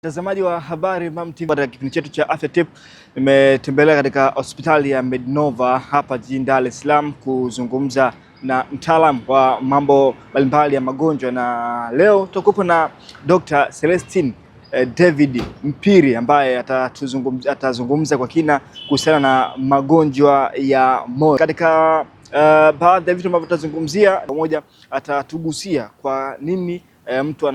Mtazamaji wa habari Mam TV, katika kipindi chetu cha Afya Tip nimetembelea katika hospitali ya Mednova hapa jijini Dar es Salaam kuzungumza na mtaalamu wa mambo mbalimbali ya magonjwa, na leo tutakuwa na Dr. Celestine David Mpiri ambaye atazungumza kwa kina kuhusiana na magonjwa ya moyo. Katika baadhi ya vitu ambavyo tutazungumzia, pamoja atatugusia kwa nini mtu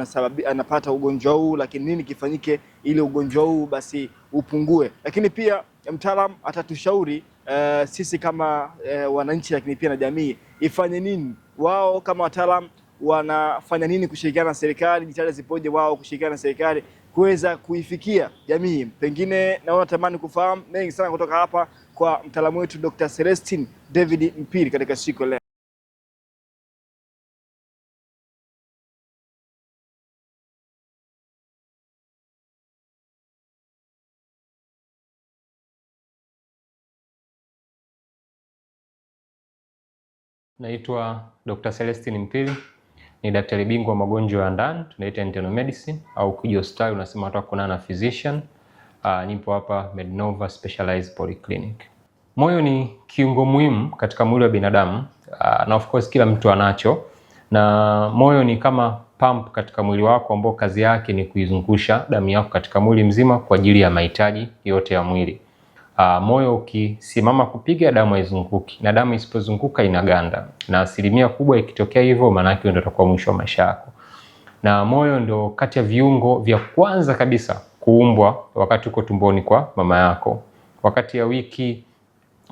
anapata ugonjwa huu, lakini nini kifanyike ili ugonjwa huu basi upungue. Lakini pia mtaalamu atatushauri sisi kama wananchi, lakini pia na jamii ifanye nini. Wao kama wataalamu wanafanya nini kushirikiana na serikali, jitihada zipoje wao kushirikiana na serikali kuweza kuifikia jamii. Pengine na wanatamani kufahamu mengi sana kutoka hapa kwa mtaalamu wetu Dr. Celestine David Mpiri katika siku leo. Naitwa Dr. Celestine Mpiri, ni daktari bingwa wa magonjwa ya ndani, tunaita internal medicine, au kuja hospitali unasema watu kunana physician. Nipo hapa Mednova Specialized Polyclinic. Moyo ni kiungo muhimu katika mwili wa binadamu, na of course kila mtu anacho, na moyo ni kama pump katika mwili wako ambao kazi yake ni kuizungusha damu yako katika mwili mzima kwa ajili ya mahitaji yote ya mwili. Moyo ukisimama kupiga, damu haizunguki, na damu isipozunguka inaganda, na asilimia kubwa ikitokea hivyo maana yake ndio utakuwa mwisho wa maisha yako. Na moyo ndio kati ya viungo vya kwanza kabisa kuumbwa wakati uko tumboni kwa mama yako. Wakati ya wiki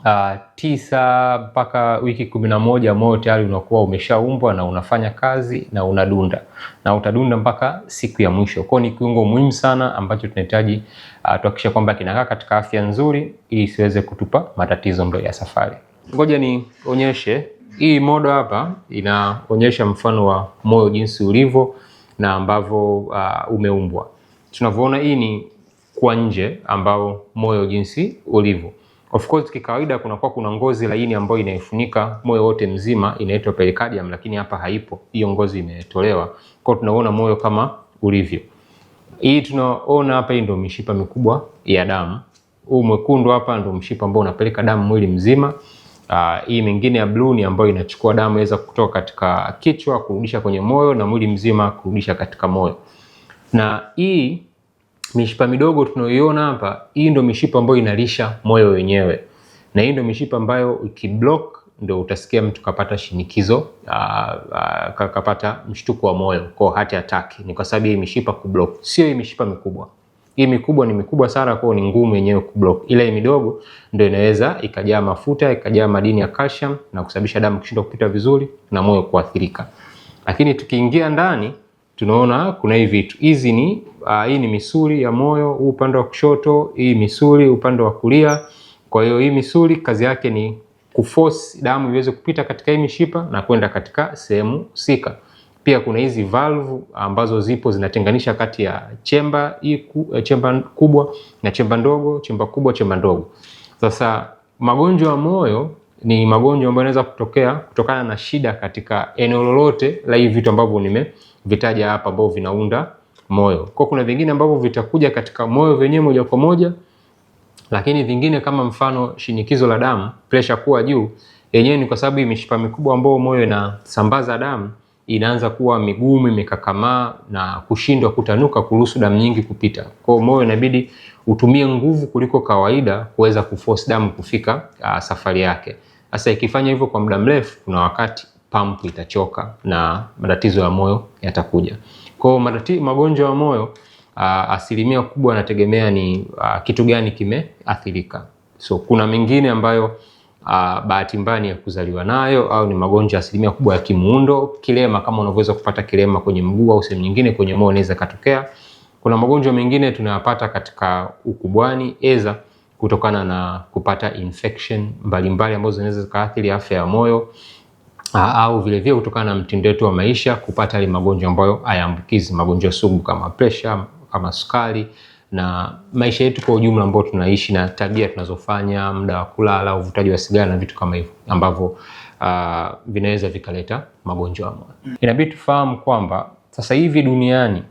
9 mpaka wiki 11 moyo tayari unakuwa umeshaumbwa na unafanya kazi na unadunda, na utadunda mpaka siku ya mwisho. Kwa ni kiungo muhimu sana ambacho tunahitaji tuhakikishe kwamba kinakaa katika afya nzuri ili isiweze kutupa matatizo mbele ya safari. Ngoja nionyeshe hii modo hapa, inaonyesha mfano wa moyo jinsi ulivyo na ambavyo umeumbwa. Tunavyoona hii ni kwa nje ambao moyo jinsi ulivyo. Of course kikawaida kuna ngozi laini ambayo inaifunika moyo wote mzima, inaitwa pericardium, lakini hapa haipo. Hiyo ngozi imetolewa. Kwa tunaona moyo kama ulivyo. Hii tunaona hapa, hii ndio mishipa mikubwa ya damu. Huu mwekundu hapa ndio mshipa ambao unapeleka damu mwili mzima. Hii mingine ya blue ni ambayo inachukua damu iweza kutoka katika kichwa kurudisha kwenye moyo na mwili mzima kurudisha katika moyo. Na hii mishipa midogo tunayoiona hapa, hii ndio mishipa ambayo inalisha moyo wenyewe. Na hii ndio mishipa ambayo ukiblock ndio utasikia mtu kapata shinikizo, kapata mshtuko wa moyo, kwa heart attack. Ni kwa sababu hii mishipa kublock. Sio hii mishipa mikubwa. Hii mikubwa ni mikubwa sana, kwa ni ngumu yenyewe kublock. Ile midogo ndio inaweza ikajaa mafuta, ikajaa madini ya calcium na kusababisha damu kushindwa kupita vizuri na moyo kuathirika. Lakini tukiingia ndani tunaona kuna hivi vitu. Hizi ni hii ni misuli ya moyo upande wa kushoto, hii misuli upande wa kulia. Kwa hiyo hii misuli kazi yake ni kuforce damu iweze kupita katika hii mishipa na kwenda katika sehemu husika. Pia kuna hizi valve ambazo zipo zinatenganisha kati ya chemba kubwa na chemba ndogo, chemba kubwa, chemba ndogo. Sasa magonjwa ya moyo ni magonjwa ambayo yanaweza kutokea kutokana na shida katika eneo lolote la hivi vitu ambavyo nimevitaja hapa ambavyo vinaunda moyo. Kwa kuna vingine ambavyo vitakuja katika moyo wenyewe moja kwa moja, lakini vingine kama mfano shinikizo la damu, pressure kuwa juu, yenyewe ni kwa sababu hii mishipa mikubwa ambayo moyo inasambaza damu inaanza kuwa migumu, imekakamaa na kushindwa kutanuka kuruhusu damu nyingi kupita. Kwa moyo inabidi utumie nguvu kuliko kawaida kuweza kuforce damu kufika safari yake. Sasa ikifanya hivyo kwa muda mrefu, kuna wakati pump itachoka na matatizo ya moyo yatakuja. Kwa magonjwa ya moyo asilimia kubwa yanategemea ni kitu gani kimeathirika. So kuna mengine ambayo bahati mbaya ni ya kuzaliwa nayo, au ni magonjwa asilimia kubwa ya kimuundo. Kilema, kama unavyoweza kupata kilema kwenye mguu au sehemu nyingine kwenye moyo, inaweza katokea. Kuna magonjwa mengine tunayapata katika ukubwani, eza kutokana na kupata infection mbalimbali ambazo zinaweza kuathiri afya ya moyo, au vile vile kutokana na mtindo wetu wa maisha kupata ile magonjwa ambayo hayaambukizi, magonjwa sugu kama pressure, kama sukari, na maisha yetu kwa ujumla ambao tunaishi na tabia tunazofanya, muda wa kulala, uvutaji wa sigara na vitu kama hivyo ambavyo vinaweza vikaleta magonjwa ya moyo. Inabidi tufahamu kwamba sasa hivi duniani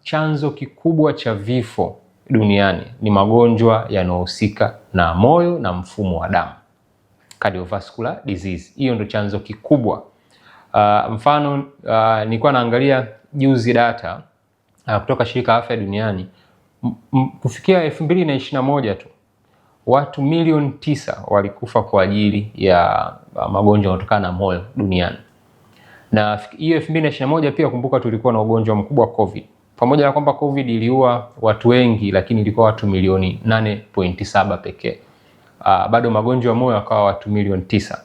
chanzo kikubwa cha vifo duniani ni magonjwa yanayohusika na moyo na mfumo wa damu, cardiovascular disease. Hiyo ndio chanzo kikubwa. Mfano, nilikuwa naangalia juzi data kutoka shirika la afya duniani, kufikia 2021 tu watu milioni 9 walikufa kwa ajili ya magonjwa yanayotokana na moyo duniani. Na hiyo 2021 pia kumbuka tulikuwa na ugonjwa mkubwa wa COVID. Pamoja na kwamba COVID iliua watu wengi, lakini ilikuwa watu milioni 8.7 pekee. Bado magonjwa ya moyo yakawa watu milioni 9.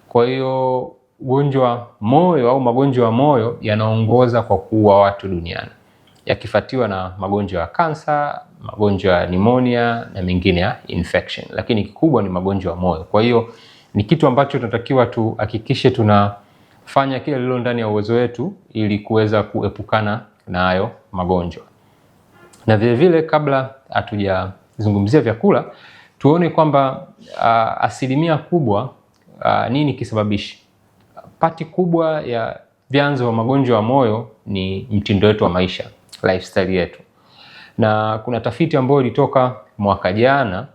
Kwa hiyo ugonjwa moyo au magonjwa ya moyo yanaongoza kwa kuua watu duniani, yakifuatiwa na magonjwa ya kansa, magonjwa ya pneumonia na mengine ya infection, lakini kikubwa ni magonjwa ya moyo. Kwa hiyo ni kitu ambacho tunatakiwa tuhakikishe tunafanya kile lilo ndani ya uwezo wetu ili kuweza kuepukana na hayo magonjwa. Na vile vile kabla hatujazungumzia vyakula, tuone kwamba asilimia kubwa nini kisababishi. Pati kubwa ya vyanzo vya magonjwa ya moyo ni mtindo wetu wa maisha, lifestyle yetu. Na kuna tafiti ambayo ilitoka mwaka jana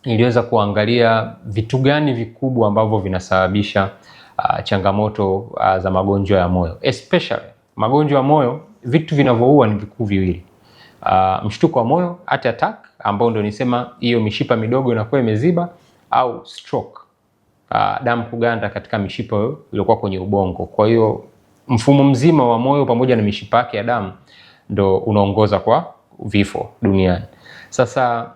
iliweza kuangalia vitu gani vikubwa ambavyo vinasababisha changamoto za magonjwa ya moyo. Especially magonjwa ya moyo, vitu vinavyoua ni vikuu viwili. Mshtuko wa moyo, heart attack, ambao ndio nisema hiyo mishipa midogo inakuwa imeziba, au stroke, damu kuganda katika mishipa iliyokuwa kwenye ubongo. Kwa hiyo mfumo mzima wa moyo pamoja na mishipa yake ya damu ndio unaongoza kwa vifo duniani. Sasa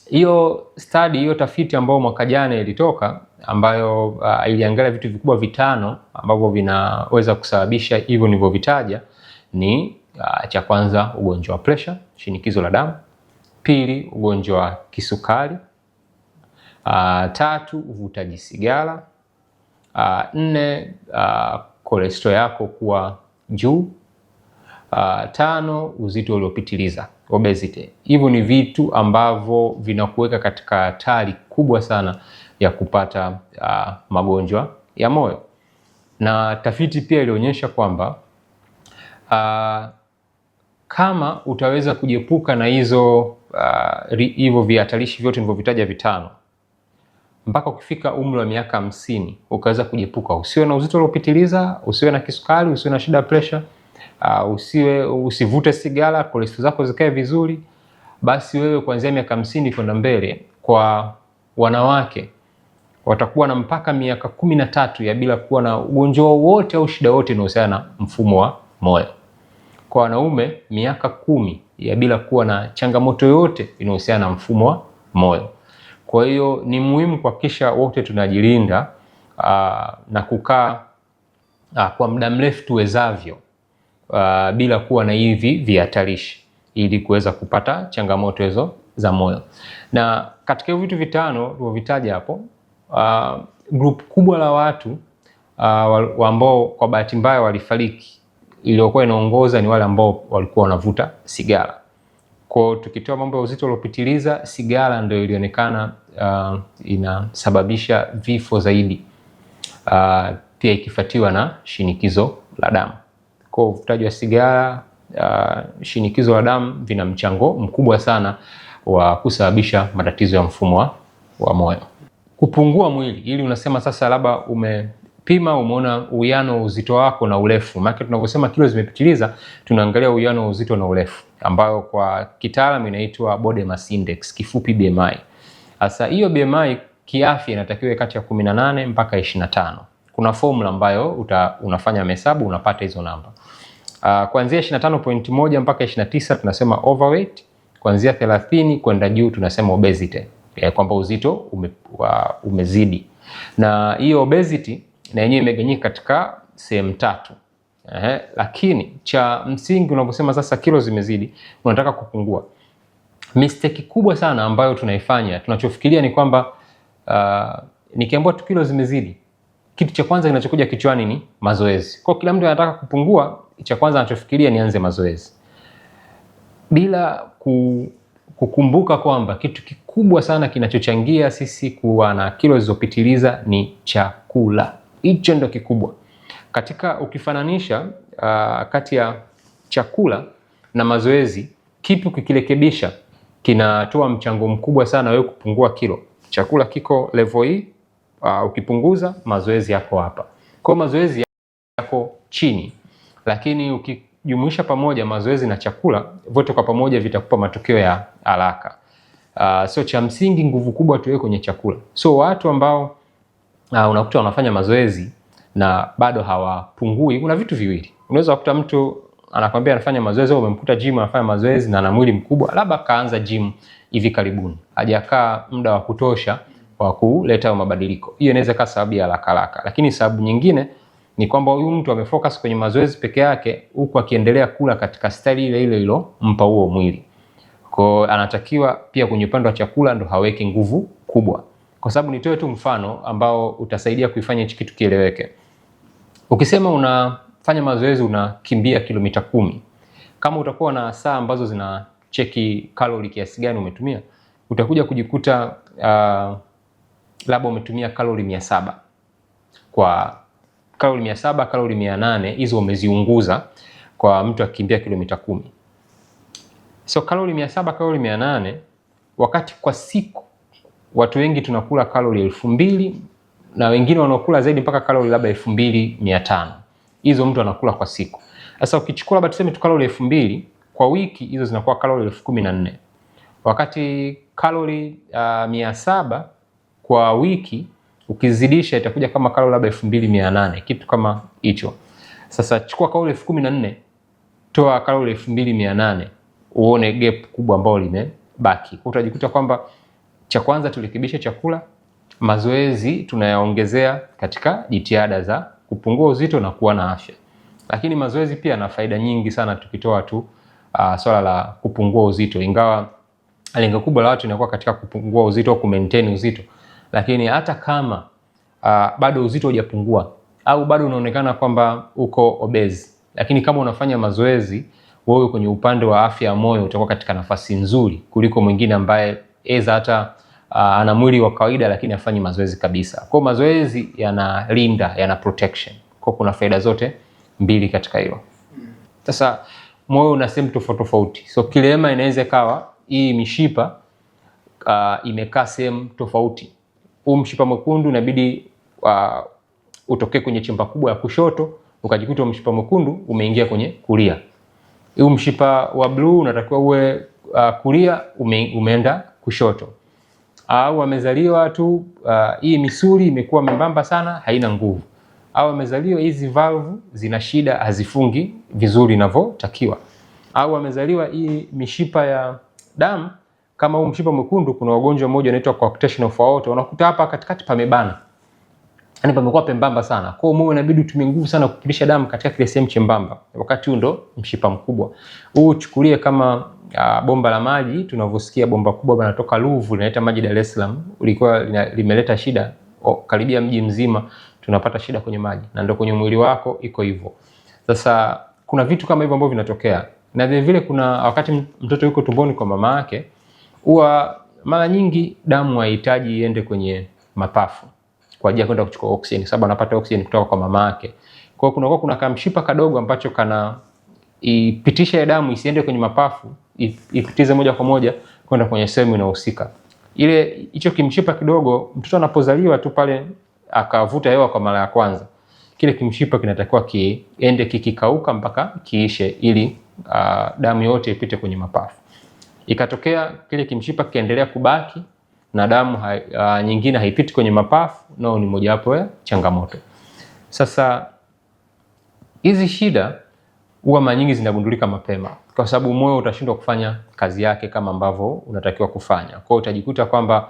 hiyo study, hiyo tafiti ambayo mwaka jana ilitoka, ambayo iliangalia vitu vikubwa 5 ambavyo vinaweza kusababisha hivyo nilivyovitaja, ni cha kwanza ugonjwa wa pressure, shinikizo la damu; pili, ugonjwa wa kisukari; 3, uvutaji sigara; 4, cholesterol yako kuwa juu; 5, uzito uliopitiliza, obesity. Hivyo ni vitu ambavyo vinakuweka katika hatari kubwa sana ya kupata magonjwa ya moyo. Na tafiti pia ilionyesha kwamba kama utaweza kujiepuka na hivyo vihatarishi vyote nilivyovitaja 5, mpaka ukifika umri wa miaka 50 ukaweza kujiepuka, usiwe na uzito uliopitiliza, usiwe na kisukari, usiwe na shida ya pressure, usivute sigara, cholesterol zako zikae vizuri, basi wewe kuanzia miaka 50 kwenda mbele, kwa wanawake watakuwa na mpaka miaka 13 ya bila kuwa na ugonjwa wowote au shida yote inayohusiana na mfumo wa moyo. Kwa wanaume miaka 10 ya bila kuwa na changamoto yoyote inayohusiana na mfumo wa moyo. Kwa hiyo ni muhimu kuhakikisha wote tunajilinda na kukaa kwa muda mrefu tuwezavyo bila kuwa na hivi vihatarishi, ili kuweza kupata changamoto hizo za moyo. Na katika hiyo vitu 5 tulivyovitaja hapo, group kubwa la watu ambao kwa bahati mbaya walifariki, iliyokuwa inaongoza ni wale ambao walikuwa wanavuta sigara. Kwa tukitoa mambo ya uzito uliopitiliza, sigara ndio ilionekana inasababisha vifo zaidi, pia ikifuatiwa na shinikizo la damu. Kwa uvutaji wa sigara, shinikizo la damu vina mchango mkubwa sana wa kusababisha matatizo ya mfumo wa moyo. Kupungua mwili, ili unasema sasa labda umepima umeona uwiano wa uzito wako na urefu. Maana tunavyosema kilo zimepitiliza, tunaangalia uwiano wa uzito na urefu, ambayo kwa kitaalamu inaitwa body mass index, kifupi BMI. Sasa hiyo BMI kiafya inatakiwa kati ya 18 mpaka 25. Kuna formula ambayo unafanya hesabu unapata hizo namba. Kuanzia 25.1 mpaka 29 tunasema overweight, kuanzia 30 kwenda juu tunasema obesity, kwamba uzito umezidi. Na hiyo obesity na yenyewe imegawanyika katika sehemu 3. Lakini cha msingi unaposema sasa kilo zimezidi, unataka kupungua, mistake kubwa sana ambayo tunaifanya, tunachofikiria ni kwamba nikiambiwa tu kilo zimezidi, kitu cha kwanza kinachokuja kichwani ni mazoezi. Kwa kila mtu anataka kupungua, cha kwanza anachofikiria ni anze mazoezi, bila kukumbuka kwamba kitu kikubwa sana kinachochangia sisi kuwa na kilo zilizopitiliza ni chakula. Hicho ndio kikubwa. Katika ukifananisha kati ya chakula na mazoezi, kipi ukikirekebisha kinatoa mchango mkubwa sana wewe kupungua kilo. Chakula kiko level hii, ukipunguza mazoezi yako hapa. Kwa mazoezi yako chini, lakini ukijumuisha pamoja mazoezi na chakula, vote kwa pamoja vitakupa matokeo ya haraka. So cha msingi nguvu kubwa tuwe kwenye chakula. So watu ambao unakuta wanafanya mazoezi na bado hawapungui, kuna vitu viwili. Unaweza kukuta mtu anakwambia anafanya mazoezi, au umemkuta gym anafanya mazoezi na ana mwili mkubwa, labda kaanza gym hivi karibuni, hajakaa muda wa kutosha wa kuleta mabadiliko. Hiyo inaweza kuwa sababu ya haraka. Lakini sababu nyingine ni kwamba huyu mtu amefocus kwenye mazoezi peke yake, huku akiendelea kula katika style ile ile ilompa huo mwili. Kwa anatakiwa pia kwenye upande wa chakula ndo haweke nguvu kubwa. Kwa sababu nitoe tu mfano ambao utasaidia kuifanya hichi kitu kieleweke. Ukisema unafanya mazoezi unakimbia kilomita 10, kama utakuwa na saa ambazo zina cheki kalori kiasi gani umetumia, utakuja kujikuta labda umetumia kalori 700. Kwa kalori 700, kalori 800 hizo umeziunguza kwa mtu akimbia kilomita 10. So kalori 700, kalori 800, wakati kwa siku watu wengi tunakula kalori 2000 na wengine wanaokula zaidi mpaka kalori labda 2500. Hizo mtu anakula kwa siku. Sasa ukichukua labda tuseme tu kalori 2000 kwa wiki, hizo zinakuwa kalori 14000. Wakati kalori 700 kwa wiki ukizidisha itakuja kama kalori labda 2800, kitu kama hicho. Sasa chukua kalori 14000, toa kalori 2800, uone gap kubwa ambalo limebaki. Utajikuta kwamba cha kwanza turekebishe chakula, mazoezi tunayaongezea katika jitihada za kupungua uzito na kuwa na afya. Lakini mazoezi pia yana faida nyingi sana tukitoa tu swala la kupungua uzito, ingawa lengo kubwa la watu inakuwa katika kupungua uzito au kumaintain uzito. Lakini hata kama bado uzito hujapungua au bado unaonekana kwamba uko obese, lakini kama unafanya mazoezi, wewe kwenye upande wa afya ya moyo utakuwa katika nafasi nzuri kuliko mwingine ambaye hata ana mwili wa kawaida lakini hafanyi mazoezi kabisa. Kwa mazoezi yanalinda, yana protection. Kwa kuna faida zote mbili katika hilo. Sasa moyo una sehemu tofauti. So kilema inaweza kawa hii mishipa imekaa sehemu tofauti. Huu mshipa mwekundu inabidi utokee kwenye chemba kubwa ya kushoto, ukajikuta mshipa mwekundu umeingia kwenye kulia. Huu mshipa wa blue unatakiwa uwe kulia, umeenda kushoto. Au amezaliwa tu hii misuli imekuwa membamba sana, haina nguvu. Au amezaliwa hizi valve zina shida, hazifungi vizuri inavyotakiwa. Au amezaliwa hii mishipa ya damu, kama huu mshipa mwekundu, kuna ugonjwa mmoja unaitwa coarctation of aorta, unakuta hapa katikati pamebana. Yaani pamekuwa pembamba sana. Kwa hiyo moyo inabidi utumie nguvu sana kupitisha damu katika kile sehemu chembamba. Wakati huo ndo mshipa mkubwa. Huu chukulie kama bomba la maji, tunavyosikia bomba kubwa linatoka Ruvu linaleta maji Dar es Salaam, ulikuwa limeleta shida karibia mji mzima, tunapata shida kwenye maji. Na ndio kwenye mwili wako iko hivyo. Sasa kuna vitu kama hivyo ambavyo vinatokea. Na vile vile kuna wakati mtoto yuko tumboni kwa mama yake, huwa mara nyingi damu haihitaji iende kwenye mapafu kwa ajili ya kwenda kuchukua oksijeni, sababu anapata oksijeni kutoka kwa mama yake. Kwa hiyo kuna kamshipa kadogo ambacho kana ipitisha ya damu isiende kwenye mapafu, ipitize moja kwa moja kwenda kwenye sehemu inayohusika. Ile hicho kimshipa kidogo, mtoto anapozaliwa tu pale akavuta hewa kwa mara ya kwanza, kile kimshipa kinatakiwa kiende kikikauka mpaka kiishe, ili damu yote ipite kwenye mapafu. Ikatokea kile kimshipa kiendelea kubaki na damu nyingine haipiti kwenye mapafu, nao ni mojawapo ya changamoto. Sasa hizi shida huwa mara nyingi zinagundulika mapema, kwa sababu moyo utashindwa kufanya kazi yake kama ambavyo unatakiwa kufanya. Kwa hiyo utajikuta kwamba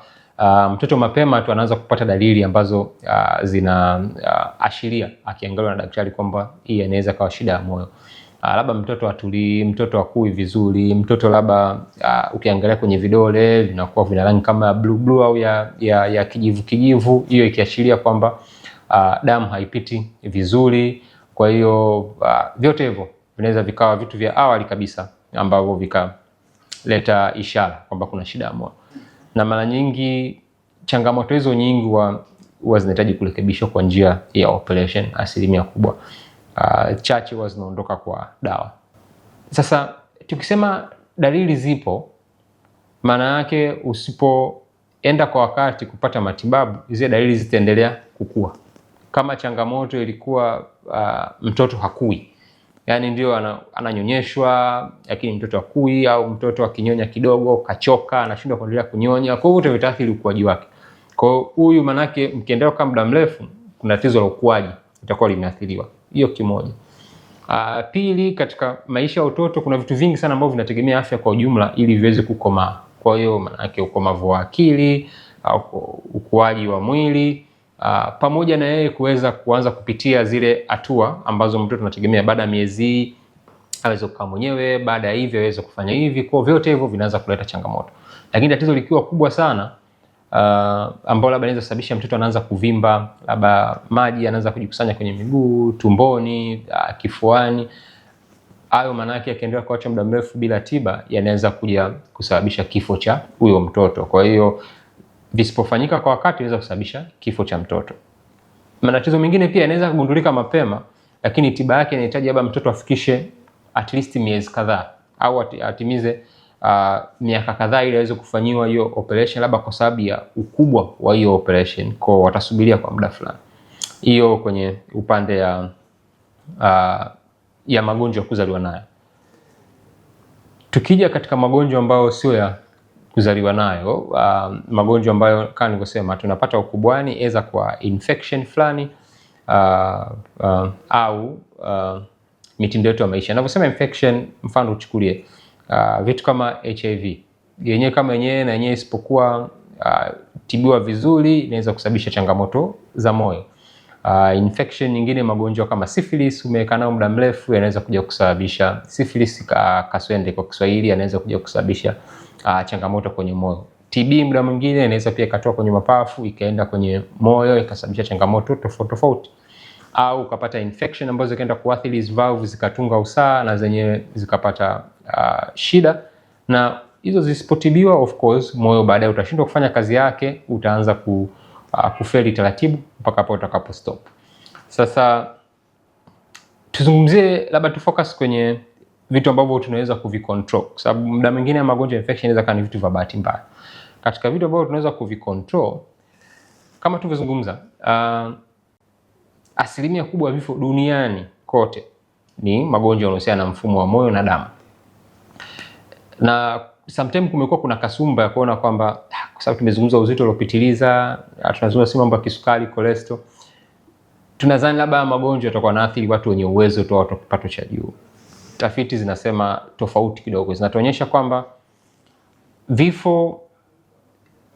mtoto mapema tu anaanza kupata dalili ambazo zinaashiria akiangaliwa na daktari kwamba hii inaweza kuwa shida ya moyo. Labda mtoto atulii, mtoto akui vizuri, mtoto labda ukiangalia kwenye vidole vinakuwa vina rangi kama blue au ya kijivu, hiyo ikiashiria kwamba damu haipiti vizuri. Kwa hiyo vyote hivyo vinaweza vikawa vitu vya awali kabisa ambavyo vikaleta ishara kwamba kuna shida ya moyo. Na mara nyingi changamoto hizo nyingi huwa zinahitaji kurekebishwa kwa njia ya operation, asilimia kubwa. Chache huwa zinaondoka kwa dawa. Sasa tukisema dalili zipo, maana yake usipoenda kwa wakati kupata matibabu, zile dalili zitaendelea kukua. Kama changamoto ilikuwa mtoto hakui, yani ndio ananyonyeshwa lakini mtoto hakui, au mtoto akinyonya kidogo kachoka, anashindwa kuendelea kunyonya, kwa hiyo vitaathiri ukuaji wake. Kwa hiyo huyu manake mkiendelea kwa muda mrefu, kuna tatizo la ukuaji itakuwa limeathiriwa. Hiyo kimoja. Pili, katika maisha ya utoto kuna vitu vingi sana ambavyo vinategemea afya kwa ujumla ili viweze kukomaa. Kwa hiyo manake ukomavu wa akili, ukuaji wa mwili, pamoja na yeye kuanza kupitia zile hatua ambazo mtoto anategemea baada ya miezi aweze kukaa mwenyewe, baada ya hivyo aweze kufanya hivi. Kwa vyote hivyo vinaanza kuleta changamoto. Lakini tatizo likiwa kubwa sana, ambao labda inaweza kusababisha mtoto anaanza kuvimba, labda maji anaanza kujikusanya kwenye miguu, tumboni, kifuani. Hayo maana yake yakiendelea kuacha muda mrefu bila tiba, yanaweza kuja kusababisha kifo cha huyo mtoto. Kwa hiyo visipofanyika kwa wakati inaweza kusababisha kifo cha mtoto. Matatizo mengine pia yanaweza kugundulika mapema, lakini tiba yake inahitaji labda mtoto afikishe at least miezi kadhaa au atimize miaka kadhaa ili aweze kufanyiwa hiyo operation, labda kwa sababu ya ukubwa wa hiyo operation, kwa watasubiria kwa muda fulani. Hiyo kwenye upande ya magonjwa ya kuzaliwa nayo. Tukija katika magonjwa ambayo sio ya kuzaliwa nayo, magonjwa ambayo kama nilivyosema tunapata ukubwani, aidha kwa infection fulani au mitindo yetu ya maisha. Ninaposema infection, mfano uchukulie vitu kama HIV. Yenyewe kama yenyewe na yenyewe isipokuwa tibiwa vizuri inaweza kusababisha changamoto za moyo. Infection nyingine, magonjwa kama syphilis, umekaa nao muda mrefu, yanaweza kuja kusababisha syphilis kaswende kwa Kiswahili, yanaweza kuja kusababisha changamoto kwenye moyo. TB muda mwingine inaweza pia ikatoka kwenye mapafu ikaenda kwenye moyo ikasababisha changamoto tofauti tofauti, au ukapata infection ambazo zikaenda kuathiri valve zikatunga usaha na zenyewe zikapata shida, na hizo zisipotibiwa, of course moyo baadaye utashindwa kufanya kazi yake, utaanza kufeli taratibu mpaka hapo utakapo stop. Sasa tuzungumzie, labda tufocus kwenye vitu ambavyo tunaweza kuvicontrol, kwa sababu muda mwingine ya magonjwa infection inaweza kuwa ni vitu vya bahati mbaya. Katika vitu ambavyo tunaweza kuvicontrol, kama tulivyozungumza, asilimia kubwa ya vifo duniani kote ni magonjwa yanayohusiana na mfumo wa moyo na damu. Na sometimes kumekuwa kuna kasumba ya kuona kwamba kwa sababu tumezungumza uzito uliopitiliza, tunazungumza mambo ya kisukari, cholesterol, tunadhani labda magonjwa yatakuwa yanaathiri watu wenye uwezo tu, watu wa kipato cha juu. Tafiti zinasema tofauti kidogo, zinatuonyesha kwamba vifo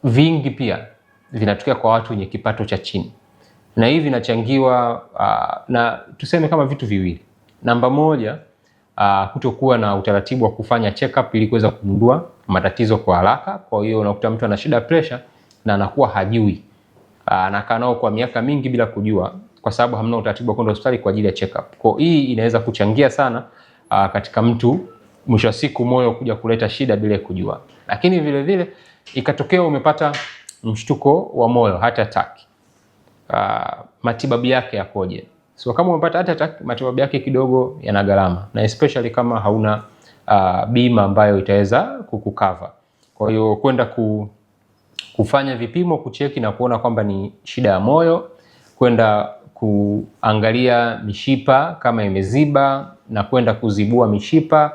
vingi pia vinatokea kwa watu wenye kipato cha chini, na hivi vinachangiwa na tuseme kama vitu viwili. Namba moja, kutokuwa na utaratibu wa kufanya check up ili kuweza kugundua matatizo kwa haraka. Kwa hiyo unakuta mtu ana shida ya pressure na anakuwa hajui, anakaa nao kwa miaka mingi bila kujua, kwa sababu hamna utaratibu wa kwenda hospitali kwa ajili ya check up. Kwa hii inaweza kuchangia sana katika mtu mwisho wa siku moyo kuja kuleta shida bila kujua. Lakini vile vile ikatokea umepata mshtuko wa moyo, heart attack, matibabu yake yakoje? So kama umepata heart attack, matibabu yake kidogo yana gharama, na especially kama hauna bima ambayo itaweza kukucover. Kwa hiyo kwenda kufanya vipimo, kucheki na kuona kwamba ni shida ya moyo, kwenda kuangalia mishipa kama imeziba na kwenda kuzibua mishipa,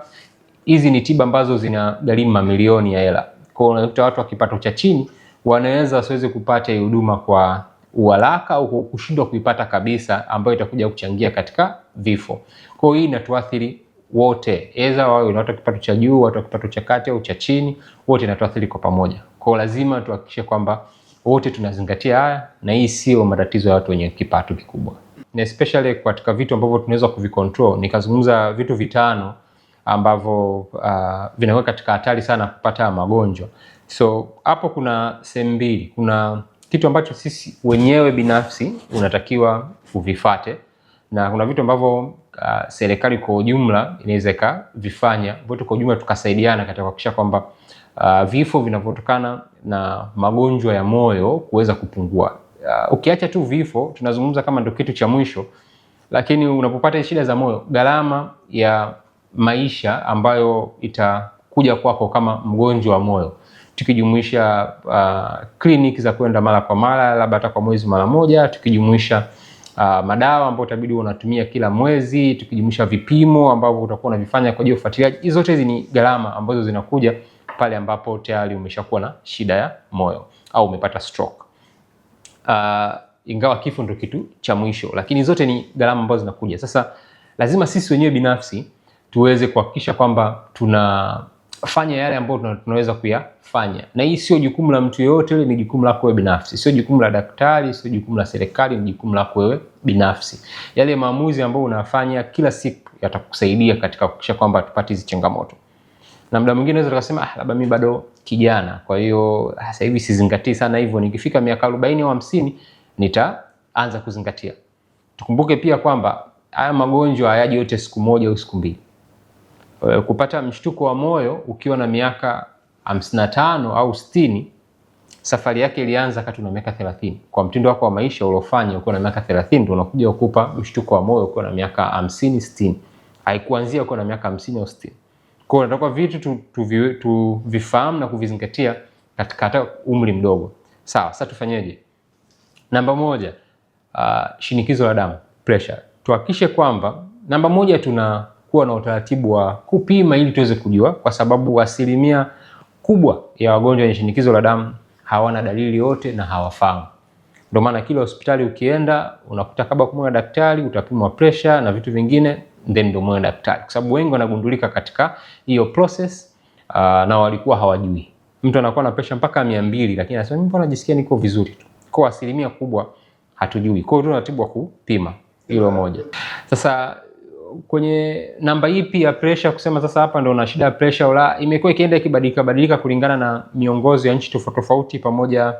hizi ni tiba ambazo zinagharimu mamilioni ya hela. Kwa hiyo unakuta watu wa kipato cha chini wanaweza wasiweze kupata huduma kwa uharaka au kushindwa kuipata kabisa, ambayo itakuja kuchangia katika vifo. Kwa hiyo hii inatuathiri wote, aidha wao watu wa kipato cha juu, watu wa kipato cha kati au cha chini, wote inatuathiri kwa pamoja. Kwa hiyo lazima tuhakikishe kwamba wote tunazingatia haya, na hii sio matatizo ya watu wenye kipato kikubwa. Na especially katika vitu ambavyo tunaweza kuvicontrol, nikazungumza vitu vitano ambavyo vinaweka katika hatari sana kupata magonjwa. So hapo kuna sehemu mbili. Kuna kitu ambacho sisi wenyewe binafsi unatakiwa uvifate, na kuna vitu ambavyo serikali kwa ujumla inaweza vifanya, wote kwa ujumla tukasaidiana katika kuhakikisha kwamba vifo vinavyotokana na magonjwa ya moyo kuweza kupungua. Ukiacha tu vifo, tunazungumza kama ndio kitu cha mwisho, lakini unapopata shida za moyo, gharama ya maisha ambayo itakuja kwako kama mgonjwa wa moyo, tukijumuisha kliniki za kwenda mara kwa mara, labda hata kwa mwezi mara moja, tukijumuisha madawa ambayo utabidi unatumia kila mwezi, tukijumuisha vipimo ambavyo utakuwa unavifanya kwa ajili ya ufuatiliaji. Hizo zote hizi ni gharama ambazo zinakuja pale ambapo tayari umeshakuwa na shida ya moyo au umepata stroke. Ingawa kifo ndio kitu cha mwisho, lakini zote ni gharama ambazo zinakuja. Sasa lazima sisi wenyewe binafsi tuweze kuhakikisha kwamba tunafanya yale ambayo tunaweza kuyafanya, na hii sio jukumu la mtu yeyote, ile ni jukumu lako wewe binafsi. Sio jukumu la daktari, sio jukumu la serikali, ni jukumu lako wewe binafsi. Yale maamuzi ambayo unafanya kila siku yatakusaidia katika kuhakikisha kwamba tupate hizi changamoto. Na muda mwingine unaweza kusema labda mimi bado kijana, kwa hiyo sasa hivi sizingatii sana hivyo, nikifika miaka 40 au 50 nitaanza kuzingatia. Tukumbuke pia kwamba haya magonjwa hayaji yote siku moja au siku mbili. Kupata mshtuko wa moyo ukiwa na miaka 55 au 60, safari yake ilianza wakati una miaka 30. Kwa mtindo wako wa maisha uliofanya ukiwa na miaka 30 ndio unakuja kukupa mshtuko wa moyo ukiwa na miaka 50 60. Haikuanzia ukiwa na miaka 50 au 60. Kwa hiyo nataka vitu tuvifahamu na kuvizingatia katika hata umri mdogo. Sawa, sasa tufanyeje? Namba moja, shinikizo la damu, pressure. Tuhakikishe kwamba namba moja tunakuwa na utaratibu wa kupima ili tuweze kujua, kwa sababu asilimia kubwa ya wagonjwa wenye shinikizo la damu hawana dalili yote na hawafahamu. Ndio maana kila hospitali ukienda unakuta kabla kumwona daktari utapimwa pressure na vitu vingine, then ndio muone daktari, kwa sababu wengi wanagundulika katika hiyo process na walikuwa hawajui. Mtu anakuwa na pressure mpaka 200 lakini anasema mimi mbona najisikia niko vizuri tu. Kwa asilimia kubwa hatujui. Kwa hiyo tunaratibu wa kupima hilo moja. Sasa kwenye namba hii pia pressure, kusema sasa hapa ndio una shida ya pressure wala, imekuwa ikienda ikibadilika kulingana na miongozo ya nchi tofauti pamoja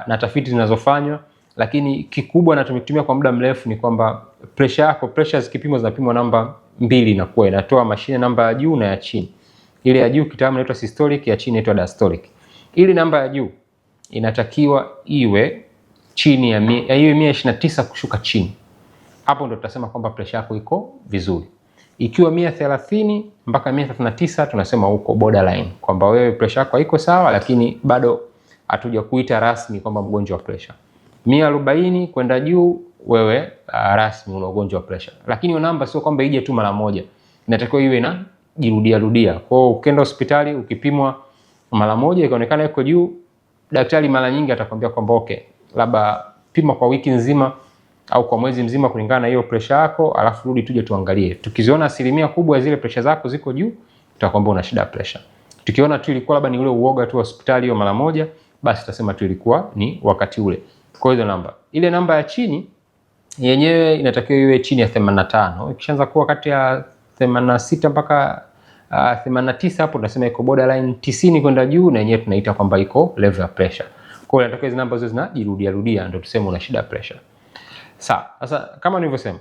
na tafiti zinazofanywa, lakini kikubwa na tumetumia kwa muda mrefu ni kwamba pressure yako, pressure zikipimwa zinapimwa namba 2 na kwa inatoa mashine namba ya juu na ya chini. Ile ya juu kitaalamu inaitwa systolic, ya chini inaitwa diastolic. Ile namba ya juu inatakiwa iwe chini ya 129 kushuka chini. Hapo ndo tutasema kwamba pressure yako iko vizuri. Ikiwa 130 mpaka 139 tunasema uko borderline, kwamba wewe pressure yako iko sawa lakini bado hatuja kuita rasmi kwamba mgonjwa wa pressure. 140 kwenda juu wewe rasmi una ugonjwa wa pressure. Lakini hiyo namba sio kwamba ije tu mara moja. Inatakiwa iwe na jirudia. Kwa hiyo ukienda hospitali ukipimwa mara moja ikaonekana iko juu, daktari mara nyingi atakwambia kwamba okay, labda pima kwa wiki nzima au kwa mwezi mzima kulingana na hiyo pressure yako, alafu rudi tuje tuangalie. Tukiziona asilimia kubwa ya zile pressure zako ziko juu, tutakwambia una shida ya pressure. Tukiona tu ilikuwa labda ni ule uoga tu hospitali hiyo mara moja, basi tutasema tu ilikuwa ni wakati ule. Kwa hiyo namba. Ile namba ya chini yenyewe inatakiwa iwe chini ya 85. Ikishaanza kuwa kati ya 86 mpaka 89, hapo tunasema iko borderline. 90 kwenda juu na yenyewe tunaita kwamba iko level ya pressure. Kwa hiyo inatakiwa hizo namba zote zinajirudia ndio tuseme una shida ya pressure. Sawa. Sasa kama nilivyosema,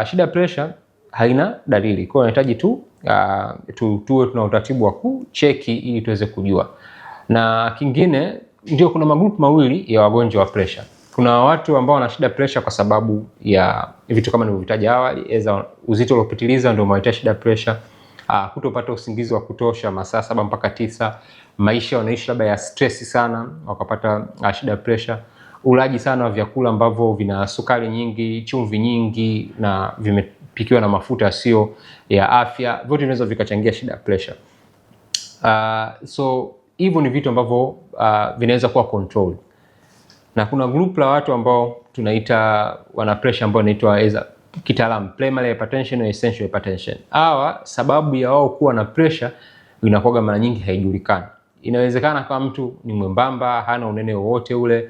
shida ya pressure haina dalili. Kwa hiyo inahitaji tuwe tuna utaratibu wa kucheki ili tuweze kujua. Na kingine ndio kuna magrupu mawili ya wagonjwa wa pressure. Kuna watu ambao wana shida pressure kwa sababu ya vitu kama nilivyotaja awali, eza uzito uliopitiliza ndio unaleta shida pressure, kutopata usingizi wa kutosha masaa 7 mpaka 9, maisha wanaishi labda ya stress sana wakapata shida pressure, ulaji sana wa vyakula ambavyo vina sukari nyingi, chumvi nyingi na vimepikiwa na mafuta sio ya afya, vyote vinaweza vikachangia shida pressure. So hivyo ni vitu ambavyo vinaweza kuwa control. Na kuna group la watu ambao tunaita wana pressure ambao inaitwa kitaalamu primary hypertension na essential hypertension. Hawa sababu ya wao kuwa na pressure inakuwa mara nyingi haijulikani. Inawezekana kama mtu ni mwembamba, hana unene wowote ule,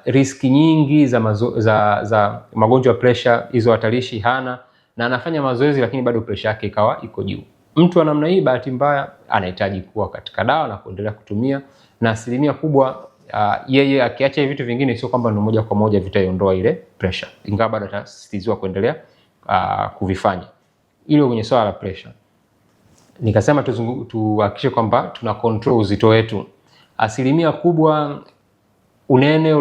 riski nyingi za magonjwa ya pressure hizo hatarishi hana, na anafanya mazoezi lakini bado pressure yake ikawa iko juu. Mtu wa namna hii bahati mbaya anahitaji kuwa katika dawa na kuendelea kutumia, na asilimia kubwa yeye akiacha hivi vitu vingine sio kwamba ni moja kwa moja vitaiondoa ile pressure, ingawa bado atasisitizwa kuendelea kuvifanya. Ile kwenye swala la pressure nikasema tuhakikishe kwamba tuna control uzito wetu. Asilimia kubwa unene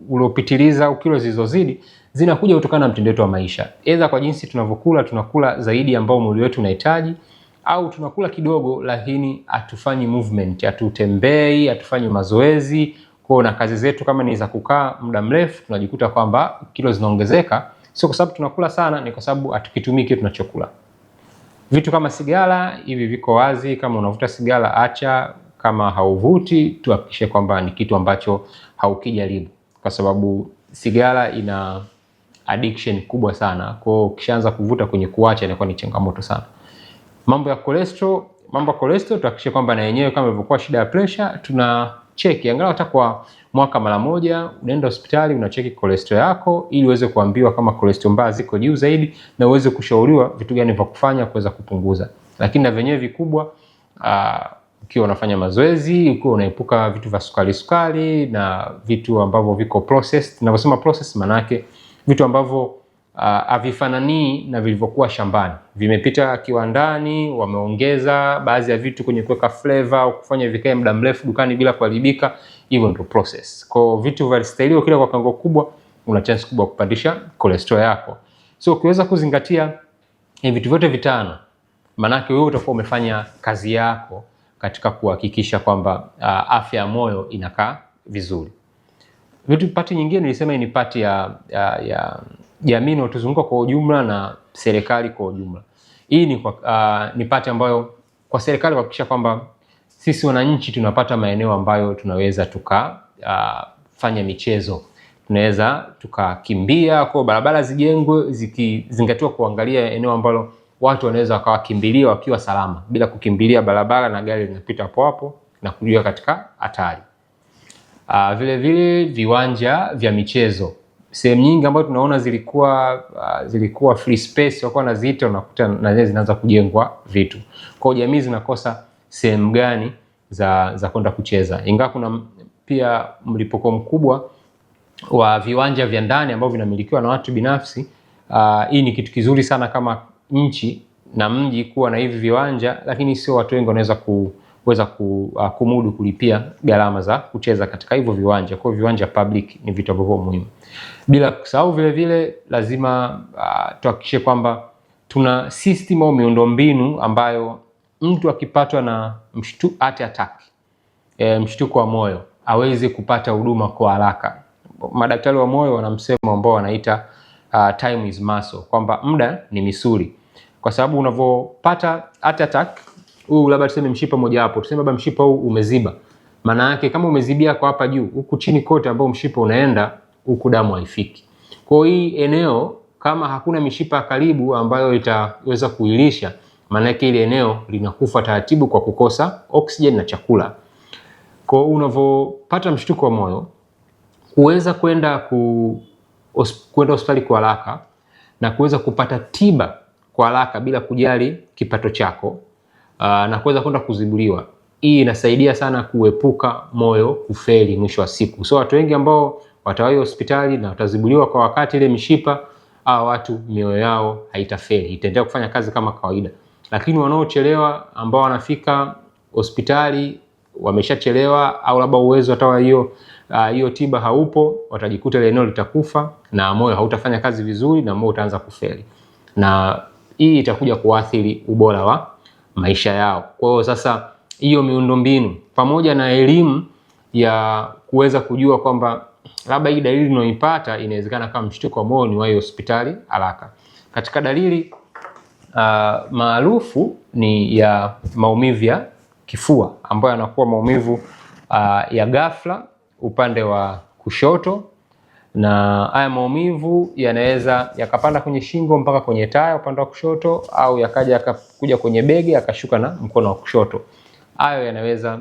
uliopitiliza au kilo zilizozidi zinakuja kutokana na mtindo wetu wa maisha. Aidha kwa jinsi tunakula zaidi ambao mwili wetu unahitaji, au tunakula kidogo lakini hatufanyi movement, hatutembei, hatufanyi mazoezi. Kwa na kazi zetu kama ni za kukaa muda mrefu, tunajikuta kwamba kilo zinaongezeka. Sio kwa sababu tunakula sana, ni kwa sababu hatukitumii kile tunachokula. Vitu kama sigara hivi viko wazi, kama unavuta sigara acha, kama hauvuti tuhakikishe kwamba ni kitu ambacho haukijaribu, kwa sababu sigara ina addiction kubwa sana. Kwa hiyo ukishaanza kuvuta, kwenye kuacha inakuwa ni changamoto sana. Mambo ya cholesterol tuhakikishe kwamba na yenyewe kama ilivyokuwa shida ya pressure, tuna cheki angalau hata kwa mwaka mara moja, unaenda hospitali unacheki cholesterol yako ili uweze kuambiwa kama cholesterol mbaya ziko juu zaidi na uweze kushauriwa vitu gani vya kufanya kuweza kupunguza. Lakini na venyewe vikubwa, ukiwa unafanya mazoezi, ukiwa unaepuka vitu vya sukari na vitu ambavyo viko processed. Ninaposema processed maana yake vitu ambavyo havifanani na vilivyokuwa shambani, vimepita kiwandani, wameongeza baadhi ya vitu kwenye kuweka flavor au kufanya vikae muda mrefu dukani bila kuharibika, hivyo ndio process. Kwa vitu vya stahili kile kwa kiwango kubwa, una chance kubwa kupandisha cholesterol yako. So ukiweza kuzingatia vitu vyote vitano, maana yake wewe utakuwa umefanya kazi yako katika kuhakikisha kwamba afya ya moyo inakaa vizuri. Pati nyingine nilisema ni pati ya jamii inayotuzunguka kwa ujumla na serikali kwa ujumla. Hii ni pati ambayo kwa serikali kuhakikisha kwamba sisi wananchi tunapata maeneo ambayo tunaweza tukafanya michezo, tunaweza tukakimbia, kwa barabara zijengwe zikizingatiwa kuangalia eneo ambalo watu wanaweza wakawakimbilia wakiwa salama bila kukimbilia barabara na gari linapita hapo na kujua katika hatari. Vile vile viwanja vya michezo, sehemu nyingi ambazo tunaona zilikuwa free space wako na zito, unakuta na zile zinaanza kujengwa vitu. Kwa jamii zinakosa sehemu gani za kwenda kucheza. Ingawa kuna pia mlipuko mkubwa wa viwanja vya ndani ambavyo vinamilikiwa na watu binafsi. Hii ni kitu kizuri sana kama nchi na mji kuwa na hivi viwanja, lakini sio watu wengi wanaweza kumudu kulipia gharama za kucheza katika hivyo viwanja. Kwa viwanja public ni vitu ambavyo muhimu. Bila kusahau vile vile lazima tuhakikishe kwamba tuna system au miundombinu ambayo mtu akipatwa na mshtuko wa moyo aweze kupata huduma kwa haraka. Madaktari wa moyo wana msemo ambao wanaita time is muscle, kwamba muda ni misuli. Kwa sababu unavopata heart attack, labda tuseme mshipa moja hapo, tuseme baba mshipa huu umeziba. Maana yake kama umezibia kwa hapa juu, huku chini kote ambao mshipa unaenda, huku damu haifiki. Kwa hii eneo kama hakuna mishipa karibu ambayo itaweza kuilisha, maana yake ile eneo linakufa taratibu kwa kukosa oxygen na chakula. Kwa unavopata mshtuko wa moyo, uweza kwenda hospitali kwa haraka na kuweza kupata tiba kwa haraka bila kujali kipato chako, na kuweza kwenda kuzibuliwa. Hii inasaidia sana kuepuka moyo kufeli mwisho wa siku. So watu wengi ambao watawahi hospitali na watazibuliwa kwa wakati ile mishipa, watu mioyo yao haitafeli, itaendelea kufanya kazi kama kawaida. Lakini wanaochelewa ambao wanafika hospitali wameshachelewa, au labda uwezo hata hiyo tiba haupo, watajikuta ile eneo litakufa na moyo hautafanya kazi vizuri na moyo utaanza kufeli. Na hii itakuja kuathiri ubora wa maisha yao. Kwa hiyo sasa hiyo miundombinu pamoja na elimu ya kuweza kujua kwamba labda hii dalili unayoipata inawezekana kama mshtuko wa moyo, ni wahi hospitali haraka. Katika dalili maarufu ni ya maumivu ya kifua, ambayo yanakuwa maumivu ya ghafla upande wa kushoto, na haya maumivu yanaweza yakapanda kwenye shingo mpaka kwenye taya upande wa kushoto, au yakakuja kwenye bega yakashuka na mkono wa kushoto. Hayo yanaweza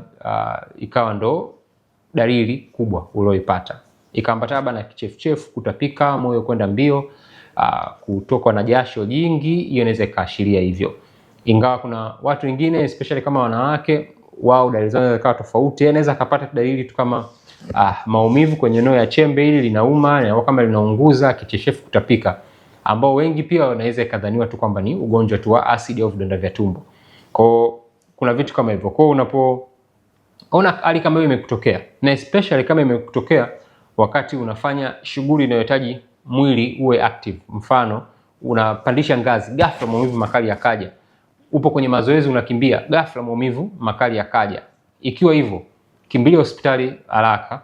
ikawa ndo dalili kubwa ulioipata. Ikaambatana na kichefuchefu, kutapika, moyo kwenda mbio, kutokwa na jasho jingi, hiyo inaweza ikaashiria hivyo. Ingawa kuna watu wengine especially kama wanawake, wao dalili zao zikawa tofauti. Anaweza kupata dalili tu kama maumivu kwenye eneo ya chembe hili linauma, na kama linaunguza, kichefuchefu, kutapika, ambao wengi pia wanaweza ikadhaniwa tu kwamba ni ugonjwa tu wa asidi au vidonda vya tumbo. Kwa kuna vitu kama hivyo. Kwa unapoona hali kama hiyo imekutokea, na especially kama imekutokea wakati unafanya shughuli inayohitaji mwili uwe active. Mfano, unapandisha ngazi, ghafla maumivu makali yakaja. Upo kwenye mazoezi unakimbia, ghafla maumivu makali yakaja. Ikiwa hivyo, kimbilia hospitali haraka,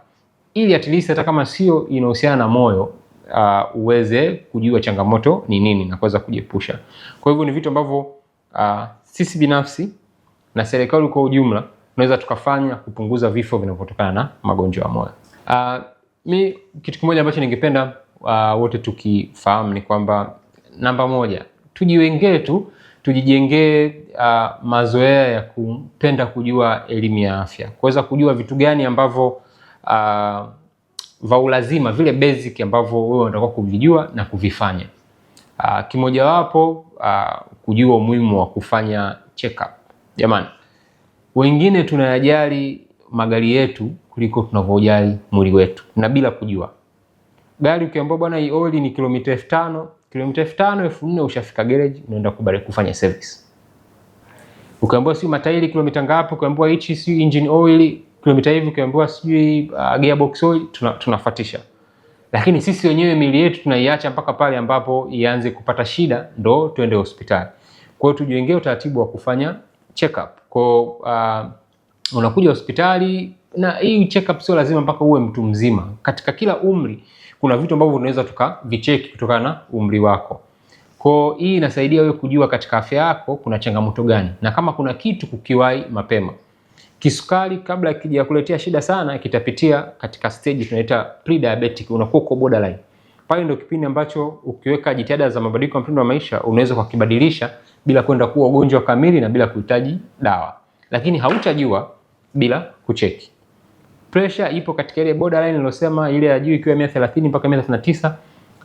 ili at least hata kama sio inahusiana na moyo, uweze kujua changamoto ni nini na kuweza kujiepusha. Kwa hivyo ni vitu ambavyo sisi binafsi na serikali kwa ujumla tunaweza tukafanya kupunguza vifo vinavyotokana na magonjwa ya moyo. Mi kitu kimoja ambacho ningependa wote tukifahamu ni kwamba, namba moja, tujijengee mazoea ya kupenda kujua elimu ya afya, kuweza kujua vitu gani ambavyo vya ulazima, vile basic ambavyo wewe unataka kuvijua na kuvifanya. Kimojawapo kujua umuhimu wa kufanya check up. Jamani, wengine tunayajali magari yetu kuliko tunavyojali mwili wetu, na bila kujua. Gari ukiambiwa bwana hii oil ni kilomita 5,000, kilomita 5,000, 4,000 ushafika garage, unaenda kufanya service. Ukiambiwa si matairi kilomita ngapi, ukiambiwa hichi si engine oil kilomita hivi, ukiambiwa si gearbox oil, tunafuatisha. Lakini sisi wenyewe miili yetu tunaiacha mpaka pale ambapo ianze kupata shida ndo tuende hospitali. Kwa hiyo tujengee utaratibu wa kufanya check up. Kwa unakuja hospitali, na hii check up sio lazima mpaka uwe mtu mzima. Katika kila umri kuna vitu ambavyo tunaweza tukavicheki kutokana na umri wako. Kwa hii inasaidia wewe kujua katika afya yako kuna changamoto gani, na kama kuna kitu kukiwahi mapema. Kisukari kabla hakijakuletea shida sana, kitapitia katika stage tunaita pre-diabetic, unakuwa uko borderline. Pale ndio kipindi ambacho ukiweka jitihada za mabadiliko ya mtindo wa maisha unaweza kukibadilisha bila kwenda kuwa ugonjwa kamili na bila kuhitaji dawa. Lakini hautajua bila kucheki. Pressure ipo katika ile borderline nilosema, ile ya juu ikiwa 130 mpaka 139,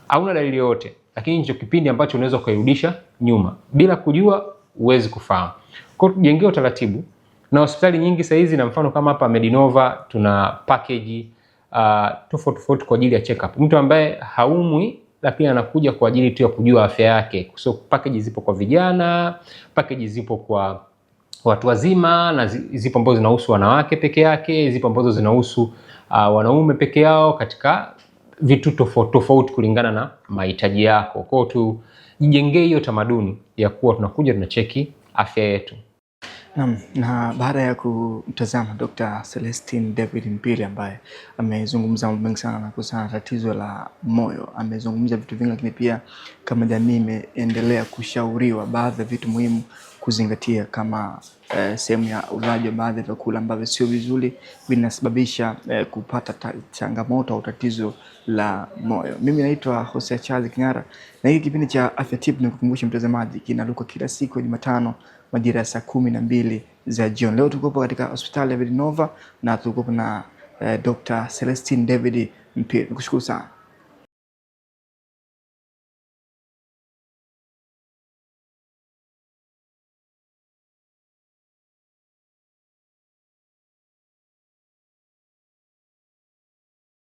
hauna dalili yoyote. Lakini hicho kipindi ambacho unaweza kuirudisha nyuma. Bila kujua huwezi kufahamu. Kwa hiyo tujengee utaratibu. Na hospitali nyingi sasa hizi, na mfano kama hapa Medinova tuna package tofauti kwa ajili ya check up. Mtu ambaye haumwi lakini anakuja kwa ajili tu ya kujua afya yake. So package zipo kwa vijana, package zipo kwa watu wazima, na zipo ambazo zinahusu wanawake peke yake, zipo ambazo zinahusu wanaume peke yao, katika vitu tofauti kulingana na mahitaji yako. Kwa hiyo tujengee hiyo tamaduni ya kuwa tunakuja tunacheki afya yetu. Na baada ya kumtazama Dr. Celestine David Mpili ambaye amezungumza mambo mengi sana kuhusiana na tatizo la moyo, amezungumza vitu vingi, lakini pia kama jamii imeendelea kushauriwa baadhi ya vitu muhimu kuzingatia, kama sehemu ya ulaji wa baadhi ya vyakula ambavyo sio vizuri, vinasababisha kupata changamoto au tatizo la moyo. Mimi naitwa Hosea Charles Kingara, na hiki kipindi cha Afya Tip ni kukumbusha mtazamaji, kinaruka kila siku ya Jumatano majira ya saa 12 za jioni. Leo tuko katika hospitali ya Medinova na tuko na Dr. Celestine David Mpili. Nikushukuru sana.